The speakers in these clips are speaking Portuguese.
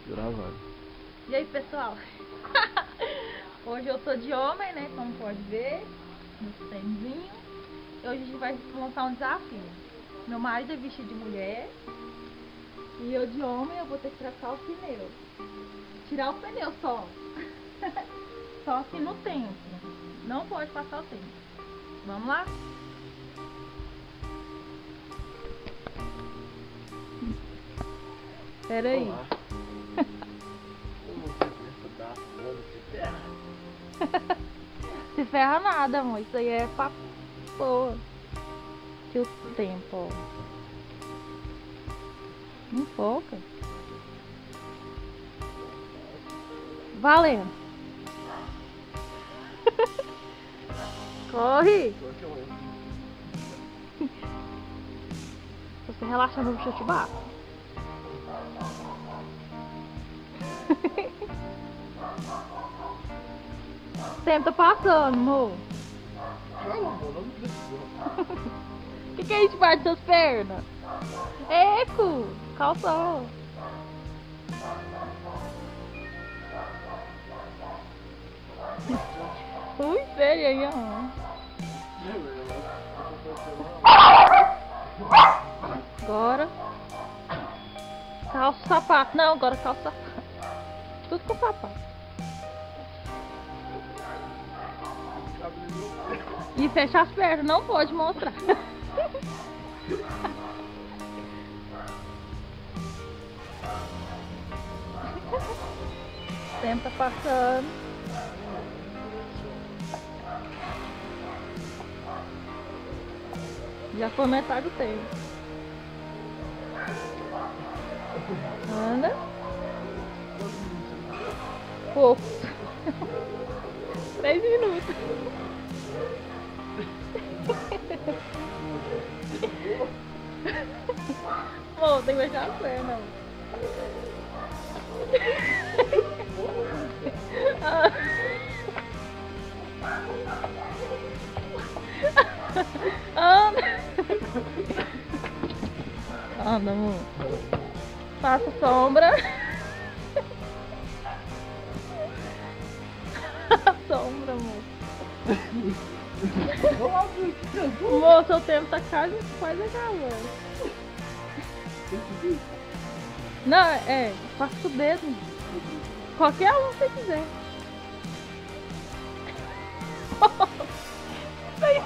Gravado. E aí, pessoal? Hoje eu tô de homem, né? Como pode ver, no tênisinho. E hoje a gente vai montar um desafio. Meu marido é vestido de mulher e eu de homem eu vou ter que trocar o pneu. Tirar o pneu só. Só que no tempo. Não pode passar o tempo. Vamos lá? Pera aí. Se ferra nada, amor. Isso aí é pra boa. Que o tempo, ó. Não foca. Valendo. Corre. Se você relaxar no bicho, eu te bato. O tempo tá passando, amor. Que a gente bate suas pernas? Eco! Calção! Ui, sério aí, ó. Agora calça o sapato. Não, agora calça o sapato. Tudo com sapato. E fecha as pernas, não pode mostrar. O tempo tá passando. Já foi metade do tempo. Anda. Pouco. 3 minutos. Pô, tem que fechar as pernas. Anda. Anda, amor. Faça sombra. Sombra, amor. Amor, seu tempo tá quase acabando. Não, faça com o dedo. Qualquer um que você quiser. Ai,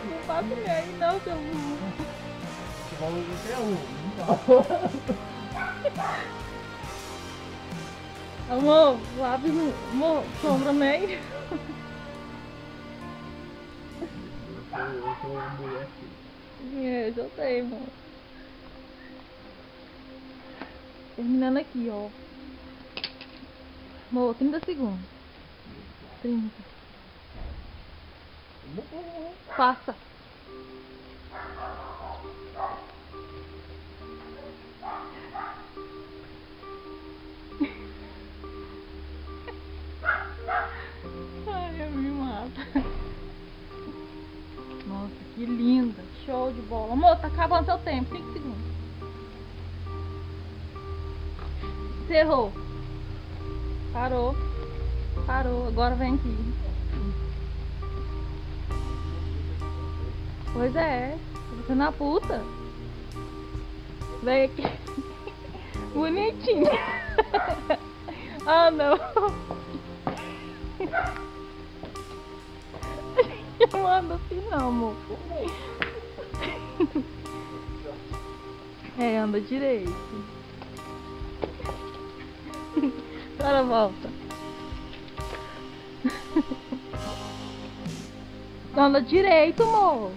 não faça aí não, seu burro. Amor, lápis no... Amor, sombra meio. Já sei, amor. Terminando aqui, ó. Amor, 30 segundos. 30. Passa. Ai, eu me mato. Nossa, que linda. Show de bola. Amor, tá acabando seu tempo. 5 segundos. Encerrou. Parou. Parou. Agora vem aqui. Pois é. Você na puta. Vem aqui. Bonitinho. Ah, não. Não anda assim não, amor. Anda direito. Agora volta. Anda direito, amor.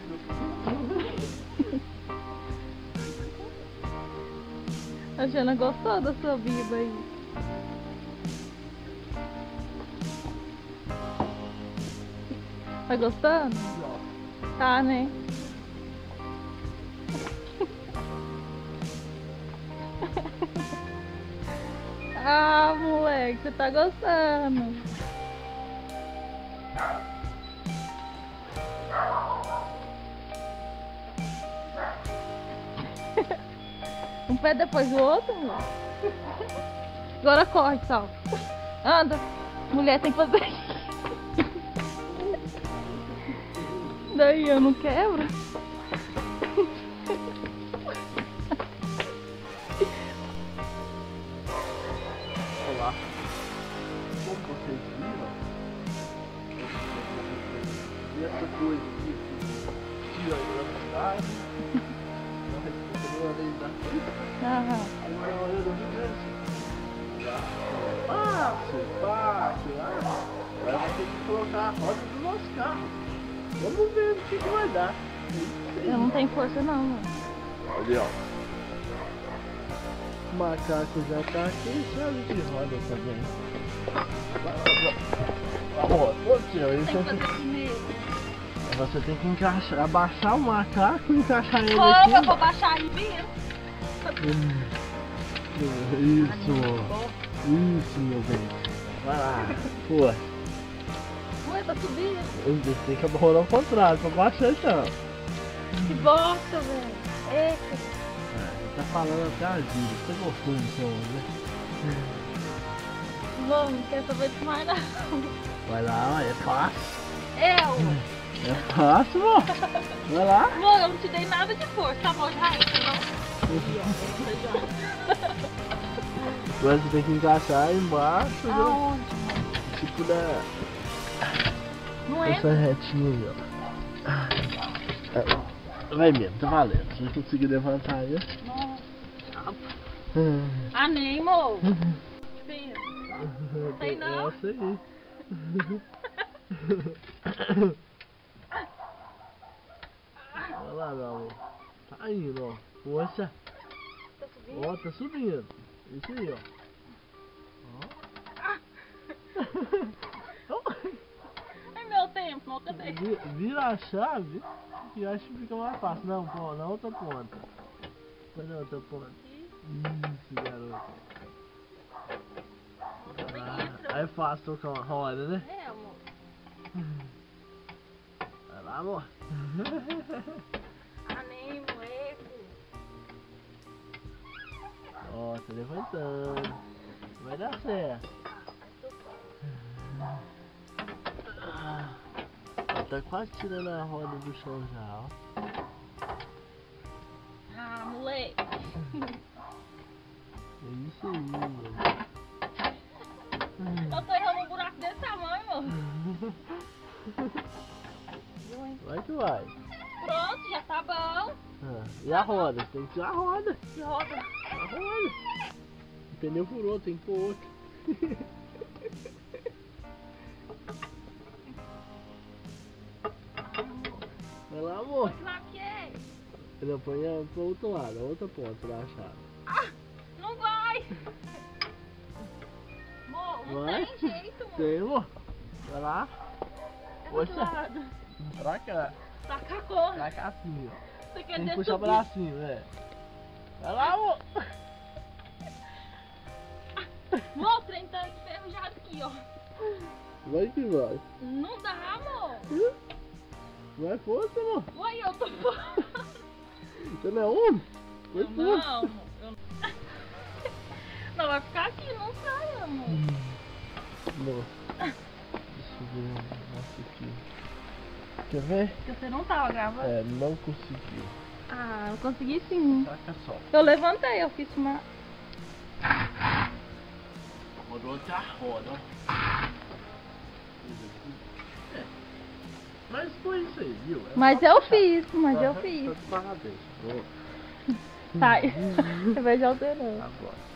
A Jana gostou da sua vida aí. Tá gostando? Tá, né? Ah, moleque, você tá gostando. pé depois do outro, amor. Agora corre, Sal. Anda. Mulher tem que fazer isso. Daí eu não quebro. Olá. Como vocês viram? E essa coisa aqui que tira a gravidade, não respeita a lei da física. Aham. Aí na hora do movimento. Fácil. Agora vai ter que colocar a roda do nosso carro. Vamos ver o que vai dar. Eu não tenho força não, mano. Olha, ó. O macaco já tá aqui, chave de roda também. Você tem que encaixar, abaixar o macaco e encaixar ele Como aqui. eu vou baixar a rivinha? Isso, meu bem. Vai lá, força. Ué, tá subindo. Você tem que rolar ao contrário, pra baixar então. Que bosta, velho. Eita. Tá falando até a gíria, você gostou do seu homem, né? Mano, não quero saber de mais não. Vai lá, é fácil. Eu? É fácil, amor. Vai lá. Mano, eu não te dei nada de força, tá bom? Já entra, não? Agora você tem que encaixar aí embaixo, né? Aonde? Tipo da... Não Essa entra? retinha aí, ó. Vai mesmo, tá valendo. Se você conseguir levantar aí. Ah, nem, mo. Filho. Sei não. É essa aí. Olha lá, meu amor. Tá indo, ó. Força. Tá subindo? Ó, tá subindo. Isso aí, ó. É meu tempo, não cadê? Vira a chave e acho que fica mais fácil. Não, pô, na outra ponta. Põe na outra ponta. Isso, garoto. Aí é fácil tocar uma roda, né? É, amor. Vai lá, amor. Ah, nem, moleque. Ó, tá levantando. Vai dar certo. Tá quase tirando a roda do chão já, ó. Ah, moleque. É isso aí, mano. Eu tô errando um buraco desse tamanho, mano. Vai que vai. Pronto, já tá bom. E a roda? Tem que tirar a roda. Que roda? A roda. O pneu furou, tem que pôr outro. Vai lá, amor. Claquei. Não, põe pro outro lado, a outra ponta da chave. Ah, não vai. Amor, não Vai? tem jeito, amor. Tem, amor. Vai lá. É do outro Poxa. lado. Pra cá. Pra cá, corre. Pra cá assim, ó. Você quer Tem que descer puxar o subir. bracinho, né? Vai lá, amor. Amor, o trem tá enferrujado aqui, ó. Vai que vai. Não dá, amor. Vai força, amor. Uai, eu tô... Você não é homem? Vai Eu força. não, amor. Não, vai ficar aqui, não sai, amor. Não. Deixa eu ver um negócio aqui. Quer ver? Porque você não tava gravando. É, não conseguiu. Ah, eu consegui sim. Saca só. Eu levantei, eu fiz uma... Rodou até a roda, ó. É. Mas foi isso aí, viu? É Mas só eu puxar. fiz, Tá de parabéns. Boa. Sai. Você vai já alterando. Agora.